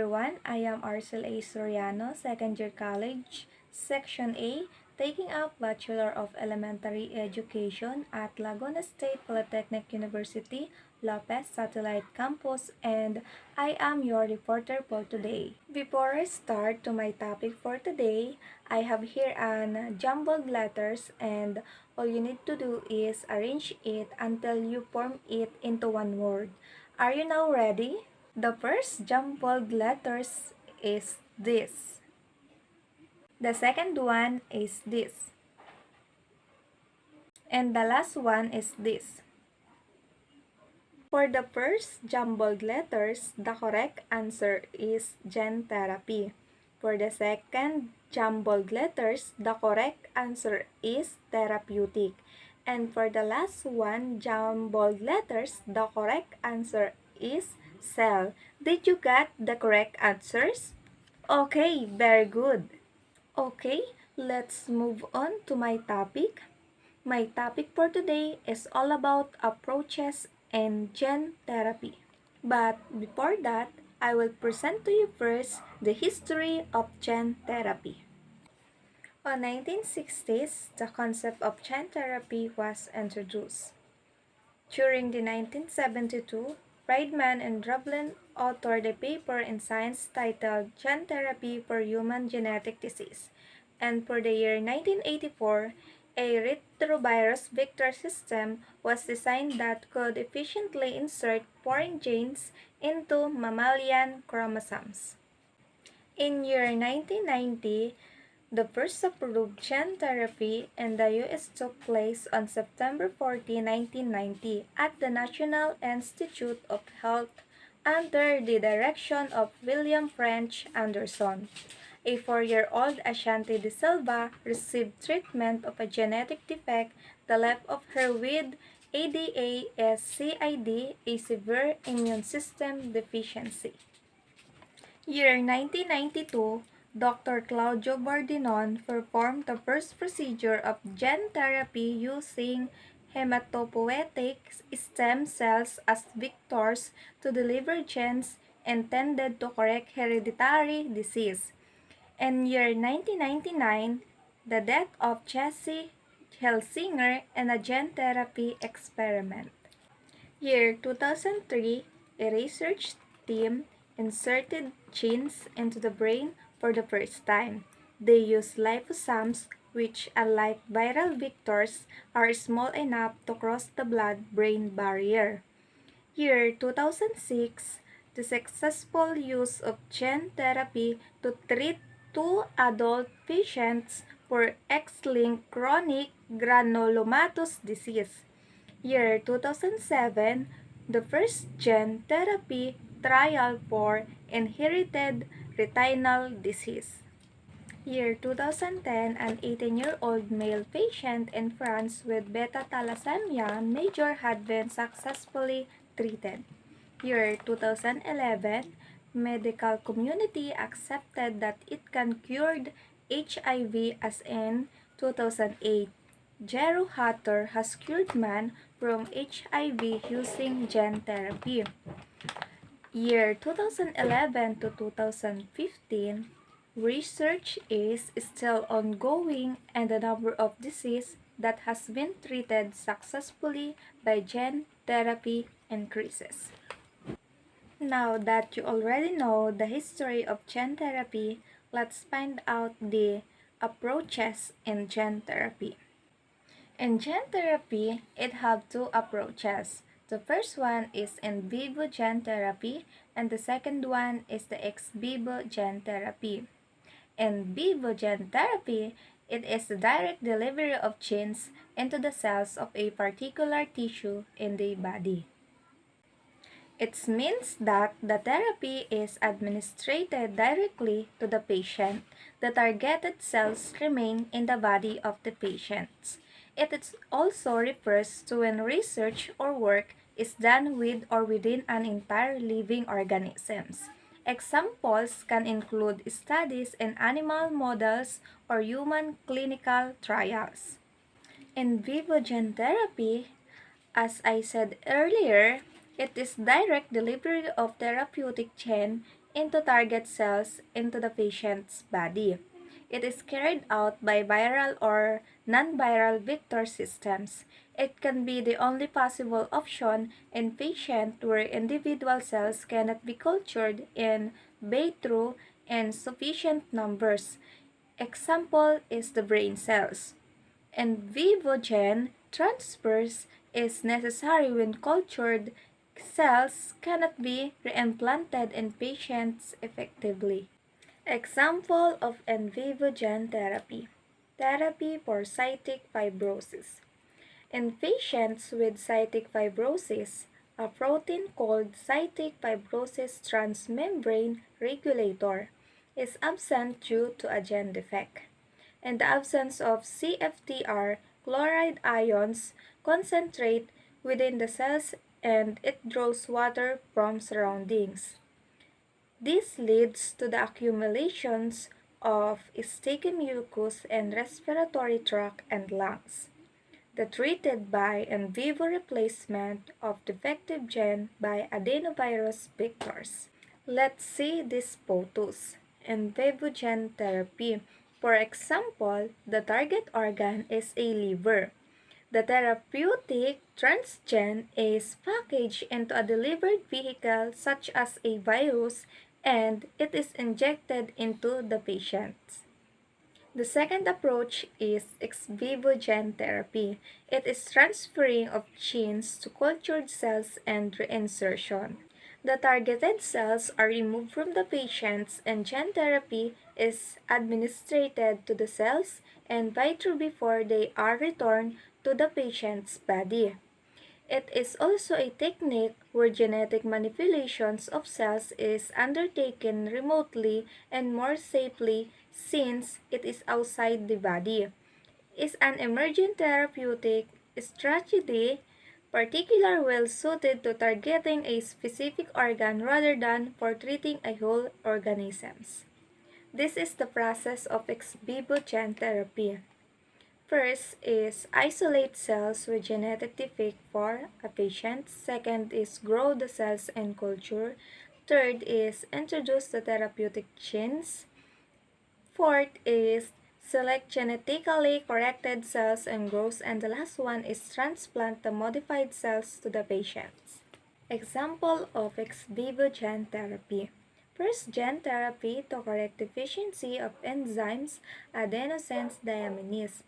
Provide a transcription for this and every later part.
everyone, I am Arcel A. Soriano, second year college, Section A, taking up Bachelor of Elementary Education at Laguna State Polytechnic University, Lopez Satellite Campus, and I am your reporter for today. Before I start to my topic for today, I have here an jumbled letters and all you need to do is arrange it until you form it into one word. Are you now ready? The first jumbled letters is this. The second one is this. And the last one is this. For the first jumbled letters, the correct answer is Gen Therapy. For the second jumbled letters, the correct answer is therapeutic. And for the last one jumbled letters, the correct answer is cell. Did you get the correct answers? Okay, very good. Okay, let's move on to my topic. My topic for today is all about approaches and gen therapy. But before that, I will present to you first the history of gen therapy. On 1960s, the concept of gen therapy was introduced. During the 1972, Friedman and Drublin authored a paper in Science titled Gen Therapy for Human Genetic Disease, and for the year 1984, a retrovirus vector system was designed that could efficiently insert foreign genes into mammalian chromosomes. In year 1990, the first approved gene therapy in the U.S. took place on September 14, 1990 at the National Institute of Health under the direction of William French Anderson. A 4-year-old Ashanti de Silva received treatment of a genetic defect, the left of her with ADA-SCID, a severe immune system deficiency. Year 1992, Dr. Claudio Bordinon performed the first procedure of gene therapy using hematopoietic stem cells as vectors to deliver genes intended to correct hereditary disease. In year 1999, the death of Jesse Helsinger in a gene therapy experiment. Year 2003, a research team inserted genes into the brain for the first time. They used liposomes which, unlike viral vectors, are small enough to cross the blood-brain barrier. Year 2006, the successful use of gene therapy to treat 2 adult patients for X-linked chronic granulomatous disease. Year 2007, the first gene therapy trial for inherited retinal disease. Year 2010, an 18-year-old male patient in France with beta thalassemia major had been successfully treated. Year 2011, medical community accepted that it can cure HIV as in 2008. Jero Hatter has cured man from HIV using gene therapy. Year 2011 to 2015, research is still ongoing and the number of diseases that has been treated successfully by gene therapy increases. Now that you already know the history of gene therapy, let's find out the approaches in gene therapy. In gene therapy, it has 2 approaches. The first one is in vivo gene therapy and the second one is the ex vivo gene therapy. In vivo gene therapy, it is the direct delivery of genes into the cells of a particular tissue in the body. It means that the therapy is administered directly to the patient. The targeted cells remain in the body of the patient. It also refers to when research or work is done with or within an entire living organisms. Examples can include studies in animal models or human clinical trials. In vivo gene therapy, as I said earlier, it is direct delivery of therapeutic gene into target cells into the patient's body. It is carried out by viral or non-viral vector systems. It can be the only possible option in patients where individual cells cannot be cultured in vitro in sufficient numbers. Example is the brain cells. And Vivogen transfers is necessary when cultured cells cannot be reimplanted in patients effectively. Example of in vivo gene therapy. Therapy for cystic fibrosis. In patients with cystic fibrosis, a protein called cystic fibrosis transmembrane regulator is absent due to a gene defect. In the absence of CFTR, chloride ions concentrate within the cells and it draws water from surroundings. This leads to the accumulations of sticky mucus in respiratory tract and lungs. The treated by in vivo replacement of defective gene by adenovirus vectors. Let's see these photos. In Vivogen Therapy, for example, the target organ is a liver. The therapeutic transgene is packaged into a delivered vehicle such as a virus and it is injected into the patient. The second approach is ex vivo gene therapy. It is transferring of genes to cultured cells and reinsertion. The targeted cells are removed from the patients and gene therapy is administered to the cells in vitro before they are returned to the patient's body. It is also a technique where genetic manipulations of cells is undertaken remotely and more safely since it is outside the body. Is an emerging therapeutic strategy particularly well suited to targeting a specific organ rather than for treating a whole organisms. This is the process of ex vivo gene therapy. First is isolate cells with genetic defect for a patient. Second is grow the cells in culture. Third is introduce the therapeutic genes. Fourth is select genetically corrected cells and growth. And the last one is transplant the modified cells to the patients. Example of ex vivo gene therapy. First, gene therapy to correct deficiency of enzymes adenosine deaminase.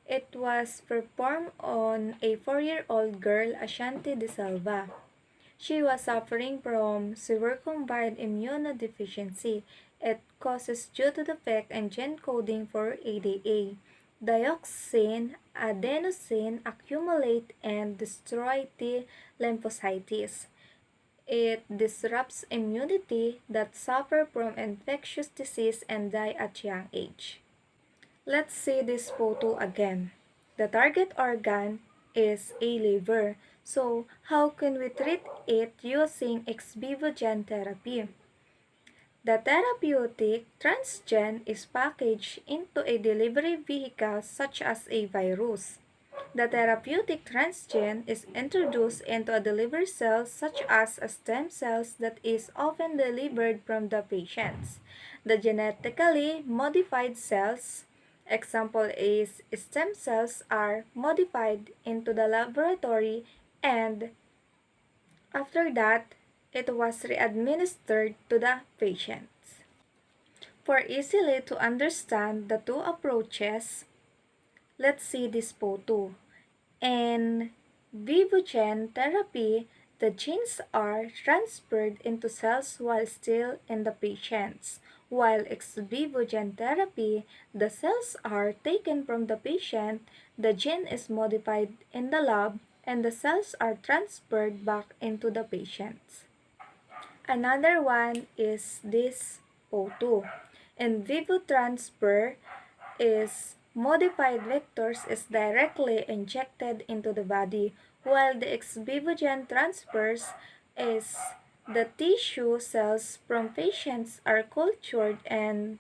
It was performed on a 4-year-old girl, Ashanti De Silva. She was suffering from severe combined immunodeficiency. It causes due to defect in gene coding for ADA. Dioxin, adenosine accumulate and destroy T lymphocytes. It disrupts immunity that suffer from infectious disease and die at young age. Let's see this photo again. The target organ is a liver. So, how can we treat it using ex vivo gene therapy? The therapeutic transgene is packaged into a delivery vehicle such as a virus. The therapeutic transgene is introduced into a delivery cell such as a stem cells that is often delivered from the patients. The genetically modified cells, example is stem cells, are modified into the laboratory and after that, it was re-administered to the patients. For easily to understand the two approaches, let's see this photo. In Vivogen therapy, the genes are transferred into cells while still in the patients. While ex vivo gene therapy, the cells are taken from the patient, the gene is modified in the lab, and the cells are transferred back into the patients. Another one is this photo. In vivo transfer is modified vectors is directly injected into the body, while the ex vivo gene transfers is the tissue cells from patients are cultured and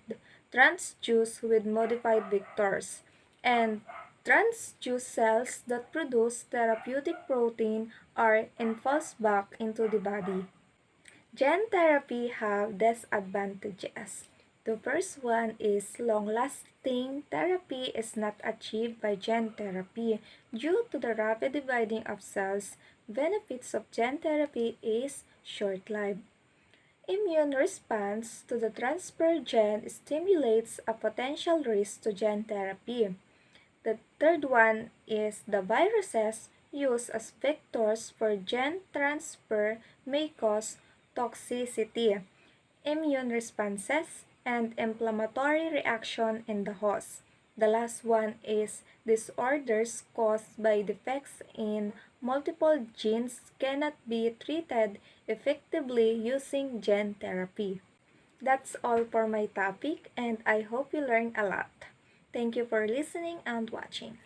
transduced with modified vectors, and transduced cells that produce therapeutic protein are infused back into the body. Gene therapy have disadvantages. The first one is long-lasting therapy is not achieved by gene therapy due to the rapid dividing of cells. Benefits of gene therapy is short-lived. Immune response to the transfer gene stimulates a potential risk to gene therapy. The third one is the viruses used as vectors for gene transfer may cause toxicity, immune responses, and inflammatory reaction in the host. The last one is disorders caused by defects in multiple genes cannot be treated effectively using gene therapy. That's all for my topic, and I hope you learned a lot. Thank you for listening and watching.